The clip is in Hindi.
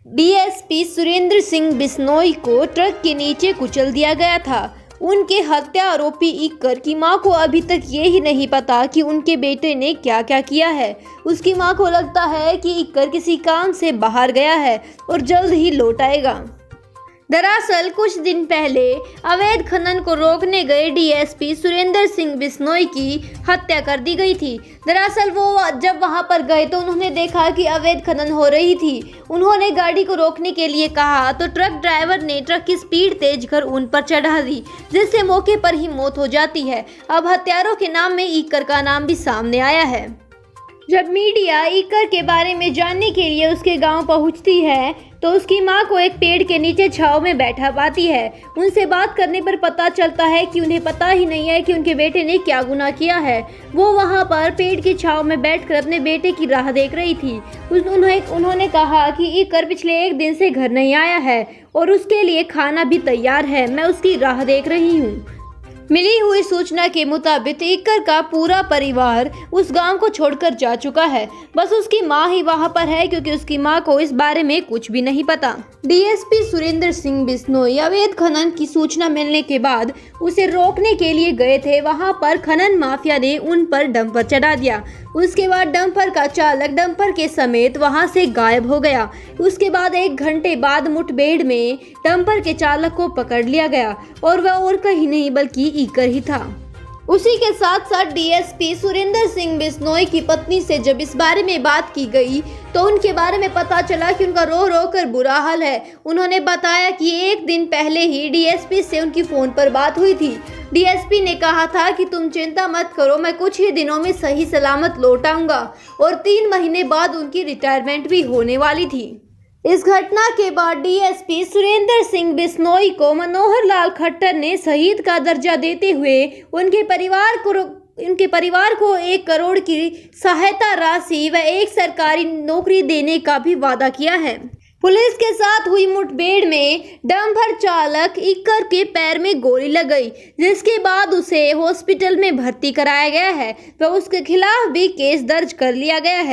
डीएसपी सुरेंद्र सिंह बिश्नोई को ट्रक के नीचे कुचल दिया गया था। उनके हत्या आरोपी इक्कर की मां को अभी तक ये ही नहीं पता कि उनके बेटे ने क्या क्या किया है। उसकी मां को लगता है कि इक्कर किसी काम से बाहर गया है और जल्द ही लौट आएगा। दरअसल कुछ दिन पहले अवैध खनन को रोकने गए डीएसपी सुरेंद्र सिंह बिश्नोई की हत्या कर दी गई थी। दरअसल वो जब वहां पर गए तो उन्होंने देखा कि अवैध खनन हो रही थी। उन्होंने गाड़ी को रोकने के लिए कहा तो ट्रक ड्राइवर ने ट्रक की स्पीड तेज कर उन पर चढ़ा दी, जिससे मौके पर ही मौत हो जाती है। अब हत्यारों के नाम में इक्कर का नाम भी सामने आया है। जब मीडिया इक्कर के बारे में जानने के लिए उसके गांव पहुंचती है तो उसकी मां को एक पेड़ के नीचे छांव में बैठा पाती है। उनसे बात करने पर पता चलता है कि उन्हें पता ही नहीं है कि उनके बेटे ने क्या गुनाह किया है। वो वहां पर पेड़ की छांव में बैठकर अपने बेटे की राह देख रही थी। उन्होंने कहा कि इक्कर पिछले 1 दिन से घर नहीं आया है और उसके लिए खाना भी तैयार है। मैं उसकी राह देख रही हूँ। मिली हुई सूचना के मुताबिक इक्कर का पूरा परिवार उस गांव को छोड़कर जा चुका है। बस उसकी मां ही वहां पर है, क्योंकि उसकी मां को इस बारे में कुछ भी नहीं पता। डीएसपी सुरेंद्र सिंह बिश्नोई अवैध खनन की सूचना मिलने के बाद उसे रोकने के लिए गए थे। वहां पर खनन माफिया ने उन पर डंपर चढ़ा दिया। उसके बाद डंपर का चालक डंपर के समेत वहां से गायब हो गया। उसके बाद 1 घंटे बाद मुठभेड़ में डंपर के चालक को पकड़ लिया गया और वह और कहीं नहीं बल्कि इक्कर ही था। उसी के साथ साथ डीएसपी सुरेंद्र सिंह बिश्नोई की पत्नी से जब इस बारे में बात की गई तो उनके बारे में पता चला कि उनका रो रो कर बुरा हाल है। उन्होंने बताया कि 1 दिन पहले ही डीएसपी से उनकी फोन पर बात हुई थी। डीएसपी ने कहा था कि तुम चिंता मत करो, मैं कुछ ही दिनों में सही सलामत लौट आऊंगा, और 3 महीने बाद उनकी रिटायरमेंट भी होने वाली थी। इस घटना के बाद डीएसपी सुरेंद्र सिंह बिश्नोई को मनोहर लाल खट्टर ने शहीद का दर्जा देते हुए उनके परिवार को 1 करोड़ की सहायता राशि व एक सरकारी नौकरी देने का भी वादा किया है। पुलिस के साथ हुई मुठभेड़ में डंपर चालक इक्कर के पैर में गोली लग गई, जिसके बाद उसे हॉस्पिटल में भर्ती कराया गया है व उसके खिलाफ भी केस दर्ज कर लिया गया है।